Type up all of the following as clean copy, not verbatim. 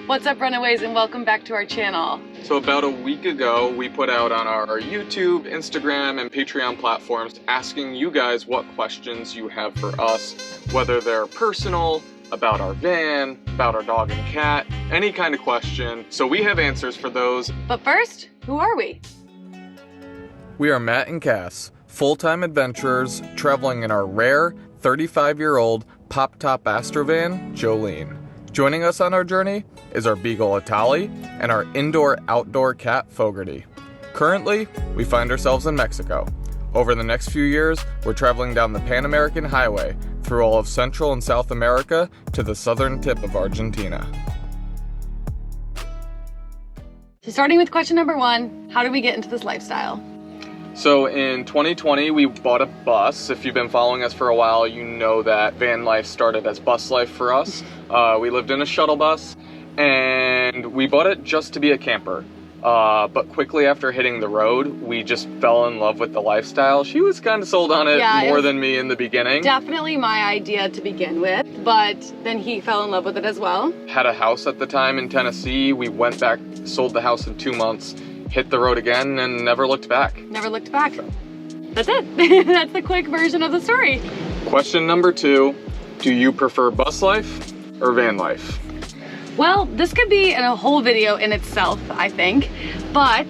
What's up, Runaways, and welcome back to our channel. So about a week ago, we put out on our YouTube, Instagram, and Patreon platforms asking you guys what questions you have for us, whether they're personal, about our van, about our dog and cat, any kind of question. So we have answers for those. But first, who are we? We are Matt and Cass, full-time adventurers traveling in our rare 35-year-old pop-top Astrovan, Jolene. Joining us on our journey is our Beagle Atali and our indoor-outdoor cat Fogarty. Currently, we find ourselves in Mexico. Over the next few years, we're traveling down the Pan American Highway through all of Central and South America to the southern tip of Argentina. So starting with question number one, how did we get into this lifestyle? So in 2020, we bought a bus. If you've been following us for a while, you know that Vanlife started as bus life for us. We lived in a shuttle bus, and we bought it just to be a camper. But quickly after hitting the road, we just fell in love with the lifestyle. She was kind of sold on it more than me in the beginning. Definitely my idea to begin with, but then he fell in love with it as well. Had a house at the time in Tennessee. We went back, sold the house in 2 months, hit the road again, and never looked back. Never looked back. That's it. That's the quick version of the story. Question number 2, do you prefer bus life or van life? Well, this could be in a whole video in itself, I think, but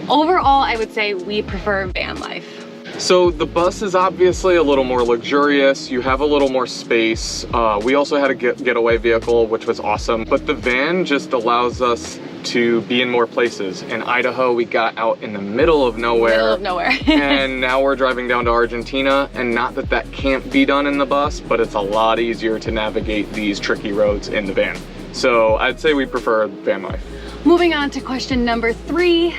overall, I would say we prefer van life. So the bus is obviously a little more luxurious. You have a little more space. We also had a getaway vehicle, which was awesome, but the van just allows us to be in more places. In Idaho, we got out in the middle of nowhere. And now we're driving down to Argentina, and not that that can't be done in the bus, but it's a lot easier to navigate these tricky roads in the van. So I'd say we prefer van life. Moving on to question number 3,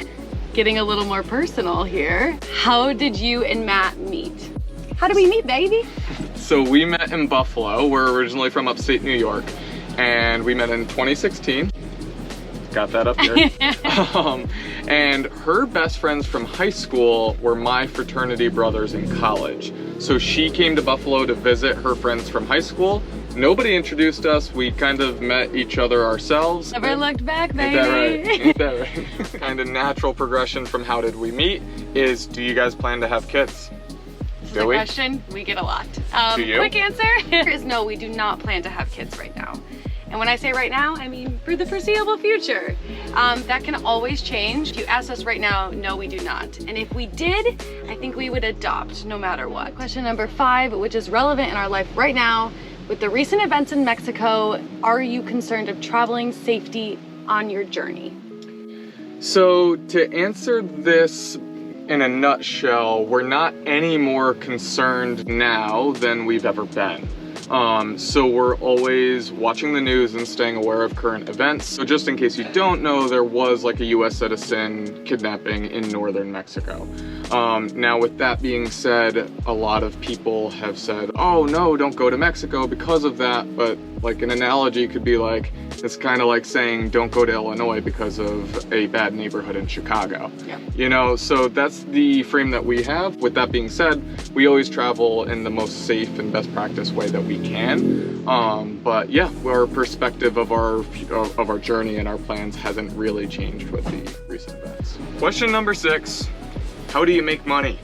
getting a little more personal here. How did you and Matt meet? How did we meet, baby? So we met in Buffalo. We're originally from upstate New York, and we met in 2016. Got that up here. And her best friends from high school were my fraternity brothers in college. So she came to Buffalo to visit her friends from high school. Nobody introduced us. We kind of met each other ourselves. Never looked back, baby. Ain't that right? Ain't that right? Kind of natural progression from how did we meet is, do you guys plan to have kids? This is a question we get a lot. Do you? Quick answer is no, we do not plan to have kids right now. And when I say right now, I mean for the foreseeable future. That can always change. If you ask us right now, no, we do not. And if we did, I think we would adopt no matter what. Question number 5, which is relevant in our life right now. With the recent events in Mexico, are you concerned of traveling safety on your journey? So to answer this in a nutshell, we're not any more concerned now than we've ever been. So we're always watching the news and staying aware of current events. So just in case you don't know, there was like a US citizen kidnapping in northern Mexico. Now with that being said, a lot of people have said, oh no, don't go to Mexico because of that. But like an analogy could be like, it's kind of like saying don't go to Illinois because of a bad neighborhood in Chicago. Yeah. You know, so that's the frame that we have. With that being said, we always travel in the most safe and best practice way that we can. But yeah, our perspective of our journey and our plans hasn't really changed with the recent events. Question number 6, how do you make money?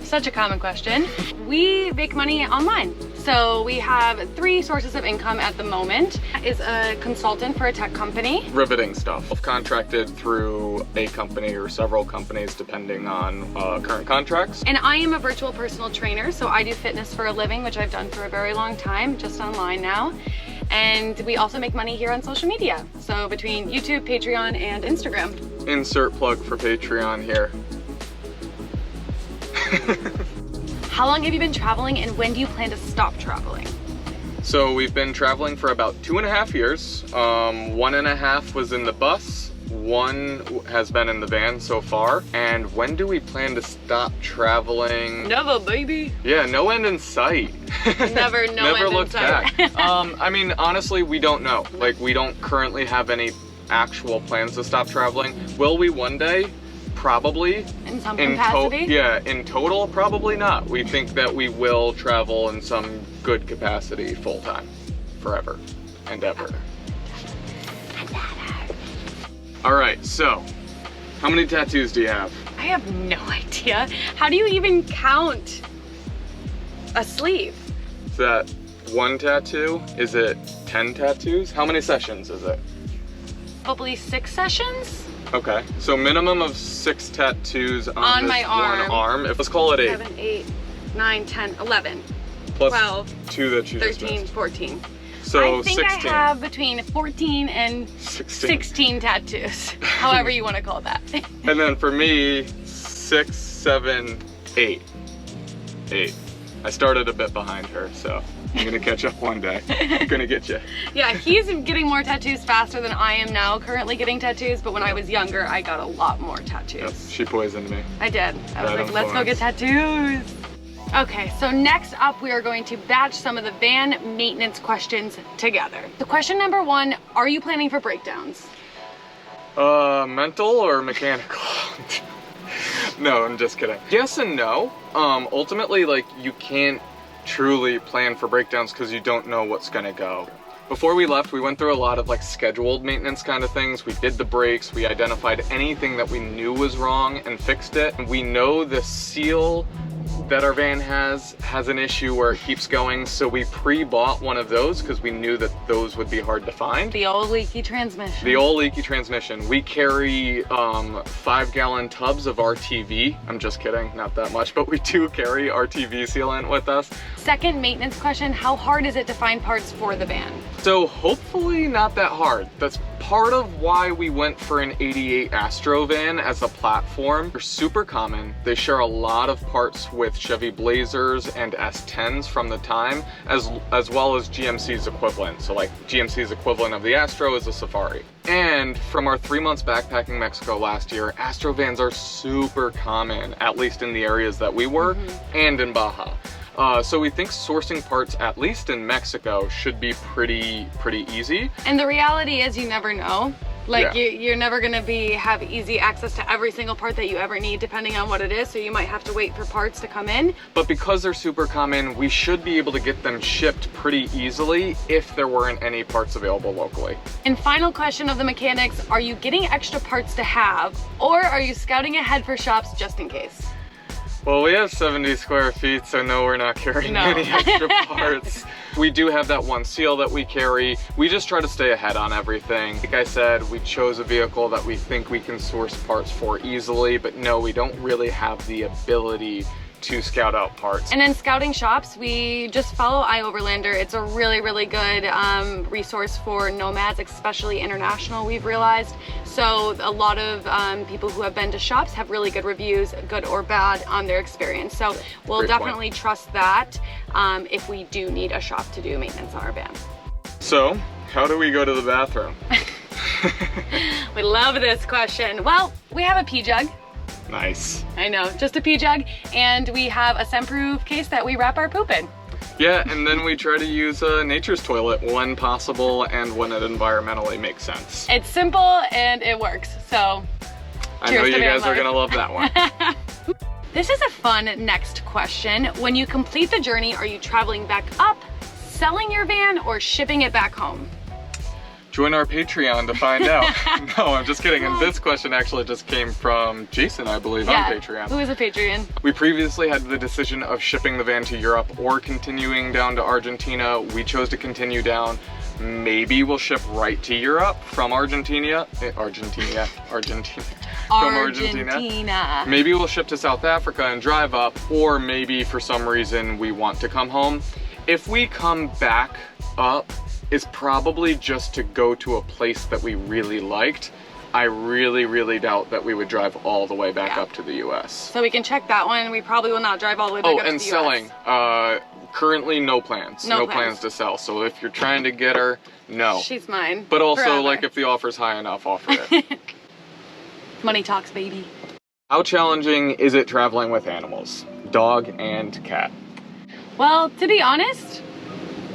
Such a common question. We make money online. So we have 3 sources of income at the moment. Is a consultant for a tech company. Riveting stuff. Contracted through a company or several companies depending on current contracts. And I am a virtual personal trainer, so I do fitness for a living, which I've done for a very long time, just online now. And we also make money here on social media. So between YouTube, Patreon, and Instagram. Insert plug for Patreon here. How long have you been traveling, and when do you plan to stop traveling? So we've been traveling for about 2.5 years. 1.5 was in the bus. 1 has been in the van so far. And when do we plan to stop traveling? Never, baby. Yeah, no end in sight. Never looked back. I mean, honestly, we don't know. Like, we don't currently have any actual plans to stop traveling. Will we one day? Probably. In some capacity? Yeah, in total, probably not. We think that we will travel in some good capacity full time, forever and ever. All right, so how many tattoos do you have? I have no idea. How do you even count a sleeve? Is that one tattoo? Is it 10 tattoos? How many sessions is it? Probably 6 sessions? Okay, so minimum of 6 tattoos on this my arm. one arm. Let's call it 8. 7, 8, 9, 10, 11, Plus 12, 2 that you just 13, missed. 14. So I think 16. I have between 14 and 16 tattoos, however you want to call that. And then for me, 6, 7, 8. 8. I started a bit behind her, so I'm gonna catch up one day. I'm gonna get you. Yeah, he's getting more tattoos faster than I am now, currently getting tattoos, but when I was younger, I got a lot more tattoos. Yep, she poisoned me. I did. I was Bad like, let's go get tattoos. Okay, so next up we are going to batch some of the van maintenance questions together. So question number 1, are you planning for breakdowns? Mental or mechanical? No, I'm just kidding. Yes and no. Ultimately, like, you can't truly plan for breakdowns because you don't know what's gonna go. Before we left, we went through a lot of like scheduled maintenance kind of things. We did the brakes, we identified anything that we knew was wrong and fixed it. We know the seal that our van has an issue where it keeps going, so we pre-bought one of those because we knew that those would be hard to find. The old leaky transmission. The old leaky transmission. We carry 5-gallon tubs of RTV. I'm just kidding, not that much, but we do carry RTV sealant with us. Second maintenance question, how hard is it to find parts for the van? So hopefully not that hard. That's part of why we went for an 88 Astro van as a platform. They're super common. They share a lot of parts with Chevy Blazers and S10s from the time, as well as GMC's equivalent. So like GMC's equivalent of the Astro is a Safari. And from our 3 months backpacking Mexico last year, Astro vans are super common, at least in the areas that we were, and in Baja. So we think sourcing parts, at least in Mexico, should be pretty easy. And the reality is you never know. Like you're never gonna have easy access to every single part that you ever need depending on what it is, so you might have to wait for parts to come in. But because they're super common, we should be able to get them shipped pretty easily if there weren't any parts available locally. And final question of the mechanics, are you getting extra parts to have, or are you scouting ahead for shops just in case? Well, we have 70 square feet, so no, we're not carrying any extra parts. We do have that one seal that we carry. We just try to stay ahead on everything. Like I said, we chose a vehicle that we think we can source parts for easily, but no, we don't really have the ability to scout out parts. And then scouting shops, we just follow iOverlander. It's a really good resource for nomads, especially international, we've realized. So a lot of people who have been to shops have really good reviews, good or bad, on their experience. So we'll definitely trust that if we do need a shop to do maintenance on our van. So, how do we go to the bathroom? We love this question. Well, we have a pee jug. Nice. I know, just a pee jug, and we have a scent-proof case that we wrap our poop in. Yeah, and then we try to use nature's toilet when possible and when it environmentally makes sense. It's simple and it works, so I know you guys are gonna love that one. This is a fun next question. When you complete the journey, are you traveling back up, selling your van, or shipping it back home? Join our Patreon to find out. No, I'm just kidding. And this question actually just came from Jason, I believe, on Patreon. Who is a Patreon? We previously had the decision of shipping the van to Europe or continuing down to Argentina. We chose to continue down. Maybe we'll ship right to Europe from Argentina. Argentina. From Argentina. Maybe we'll ship to South Africa and drive up, or maybe for some reason we want to come home. If we come back up, is probably just to go to a place that we really liked. I really doubt that we would drive all the way back up to the US. So we can check that one. We probably will not drive all the way back up to the US. Oh, and selling. Currently no plans. No plans to sell. So if you're trying to get her, no. She's mine. But also, forever. like, if the offer's high enough, offer it. Money talks, baby. How challenging is it traveling with animals? Dog and cat. Well, to be honest,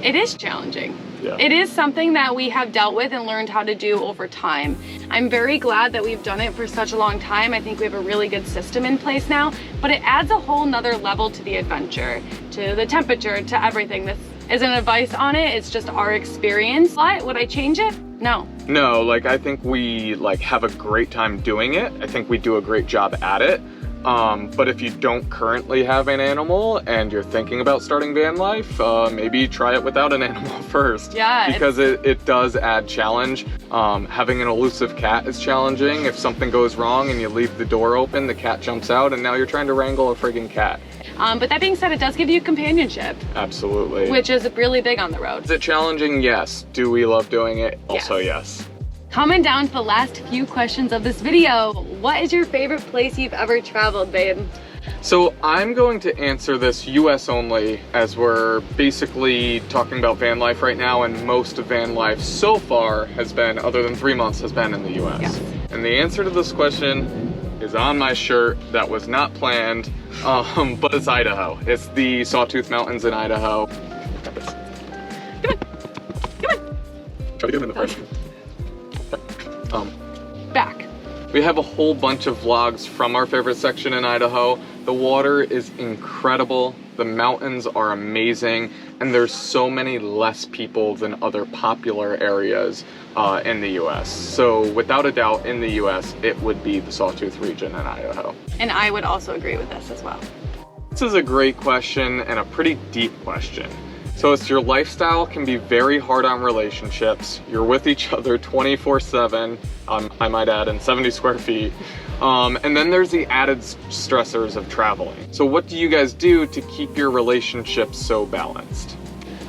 it is challenging. Yeah. It is something that we have dealt with and learned how to do over time. I'm very glad that we've done it for such a long time. I think we have a really good system in place now, but it adds a whole nother level to the adventure, to the temperature, to everything. This isn't advice on it, it's just our experience. But would I change it? No. No, like I think we like have a great time doing it. I think we do a great job at it. But if you don't currently have an animal and you're thinking about starting van life, maybe try it without an animal first. Yeah. Because it does add challenge. Having an elusive cat is challenging. If something goes wrong and you leave the door open, the cat jumps out and now you're trying to wrangle a friggin' cat. But that being said, it does give you companionship. Absolutely. Which is really big on the road. Is it challenging? Yes. Do we love doing it? Also, yes. Comment down to the last few questions of this video. What is your favorite place you've ever traveled, babe? So I'm going to answer this US only, as we're basically talking about van life right now, and most of van life so far has been, other than 3 months, has been in the US. Yes. And the answer to this question is on my shirt. That was not planned, but it's Idaho. It's the Sawtooth Mountains in Idaho. Come on. Try to get him in the front. Back. We have a whole bunch of vlogs from our favorite section in Idaho. The water is incredible, the mountains are amazing, and there's so many less people than other popular areas in the US. So without a doubt, in the US, it would be the Sawtooth region in Idaho. And I would also agree with this as well. This is a great question and a pretty deep question. So it's your lifestyle can be very hard on relationships. You're with each other 24/7, I might add, in 70 square feet. And then there's the added stressors of traveling. So what do you guys do to keep your relationships so balanced?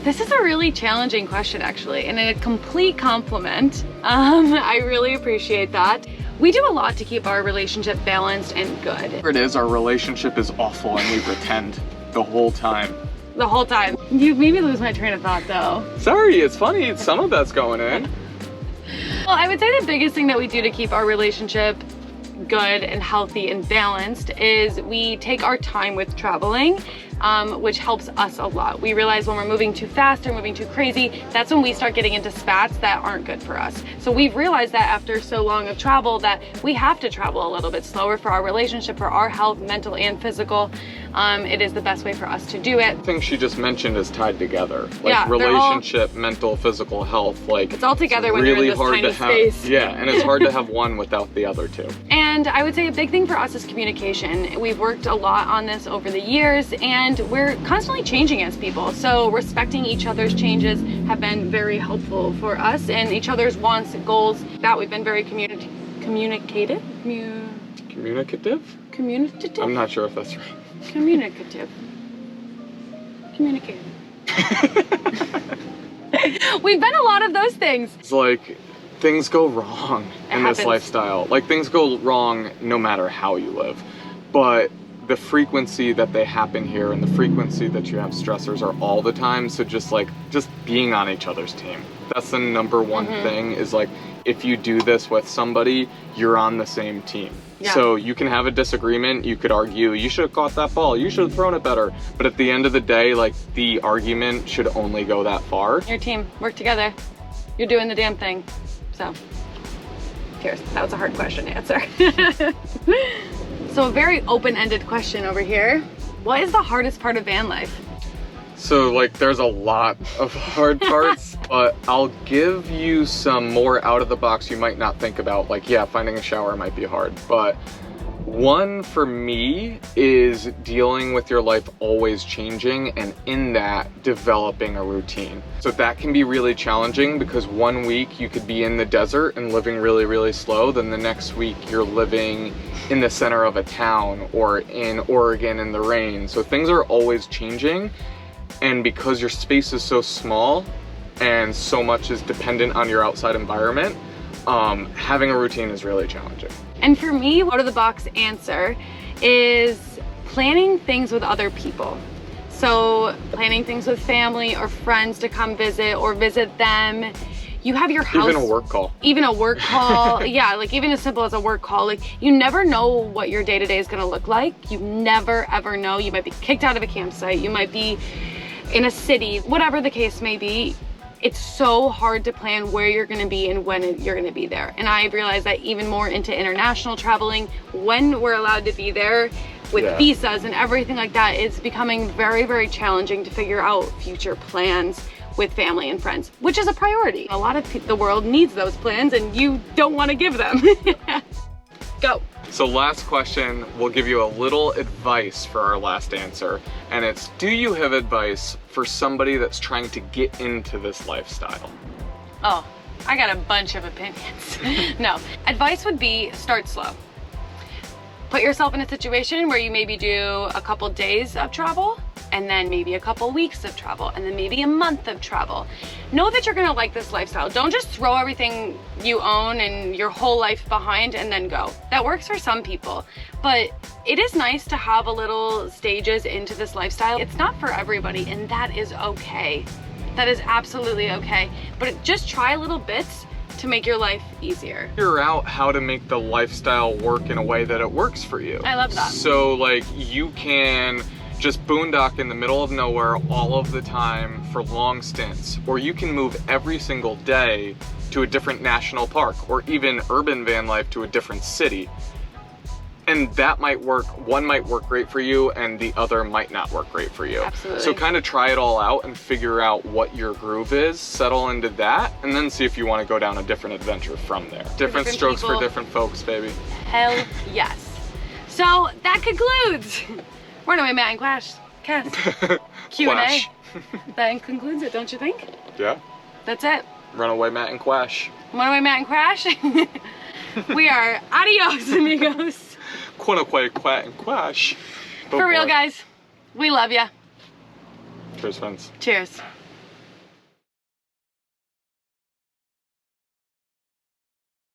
This is a really challenging question, actually, and a complete compliment. I really appreciate that. We do a lot to keep our relationship balanced and good. It is, our relationship is awful and we pretend the whole time. The whole time. You made me lose my train of thought, though. Sorry, it's funny, some of that's going in. Well, I would say the biggest thing that we do to keep our relationship good and healthy and balanced is we take our time with traveling, which helps us a lot. We realize when we're moving too fast or moving too crazy, that's when we start getting into spats that aren't good for us. So we've realized that after so long of travel that we have to travel a little bit slower for our relationship, for our health, mental and physical. It is the best way for us to do it. The thing she just mentioned is tied together. Like yeah, relationship, mental, physical health. Like it's all together when you're in this tiny space. Yeah, and it's hard to have one without the other two. And I would say a big thing for us is communication. We've worked a lot on this over the years and we're constantly changing as people. So respecting each other's changes have been very helpful for us and each other's wants and goals. That we've been very communicative? Communicative? Communicative? I'm not sure if that's right. Communicative. Communicative. We've been a lot of those things. It's like things go wrong in this lifestyle. Like things go wrong no matter how you live. But the frequency that they happen here and the frequency that you have stressors are all the time. So just being on each other's team. That's the number one thing is like, if you do this with somebody, you're on the same team. Yeah. So you can have a disagreement, you could argue, you should have caught that ball, you should have thrown it better. But at the end of the day, like the argument should only go that far. Your team, work together. You're doing the damn thing. So, cheers. That was a hard question to answer. So a very open-ended question over here. What is the hardest part of van life? So like there's a lot of hard parts, but I'll give you some more out of the box you might not think about. Like yeah, finding a shower might be hard, but one for me is dealing with your life always changing and in that developing a routine. So that can be really challenging because one week you could be in the desert and living really, really slow. Then the next week you're living in the center of a town or in Oregon in the rain. So things are always changing. And because your space is so small and so much is dependent on your outside environment, having a routine is really challenging. And for me, out of the box answer is planning things with other people. So planning things with family or friends to come visit or visit them. You have your house. Even a work call. Even a work call. Yeah, like even as simple as a work call. Like you never know what your day-to-day is gonna look like. You never ever know. You might be kicked out of a campsite. You might be in a city, whatever the case may be. It's so hard to plan where you're gonna be and when you're gonna be there. And I realized that even more into international traveling, when we're allowed to be there with visas and everything like that, it's becoming very, very challenging to figure out future plans with family and friends, which is a priority. A lot of the world needs those plans and you don't want to give them. Go. So last question, we'll give you a little advice for our last answer. And it's, do you have advice for somebody that's trying to get into this lifestyle? Oh, I got a bunch of opinions. No, advice would be start slow. Put yourself in a situation where you maybe do a couple days of travel, and then maybe a couple weeks of travel, and then maybe a month of travel. Know that you're gonna like this lifestyle. Don't just throw everything you own and your whole life behind and then go. That works for some people, but it is nice to have a little stages into this lifestyle. It's not for everybody, and that is okay. That is absolutely okay. But just try little bits to make your life easier. Figure out how to make the lifestyle work in a way that it works for you. I love that. So like you can just boondock in the middle of nowhere all of the time for long stints, or you can move every single day to a different national park, or even urban van life to a different city. And that might work, one might work great for you and the other might not work great for you. Absolutely. So kind of try it all out and figure out what your groove is, settle into that, and then see if you want to go down a different adventure from there. Different strokes for different folks, baby. Hell yes. So that concludes Runaway Matt and Clash Q&A. That concludes it, don't you think? Yeah. That's it. Runaway Matt and Quash. Runaway Matt and Crash. We are adios, amigos. Quanaway Quat and Quash. For real, guys. We love ya. Cheers, friends. Cheers.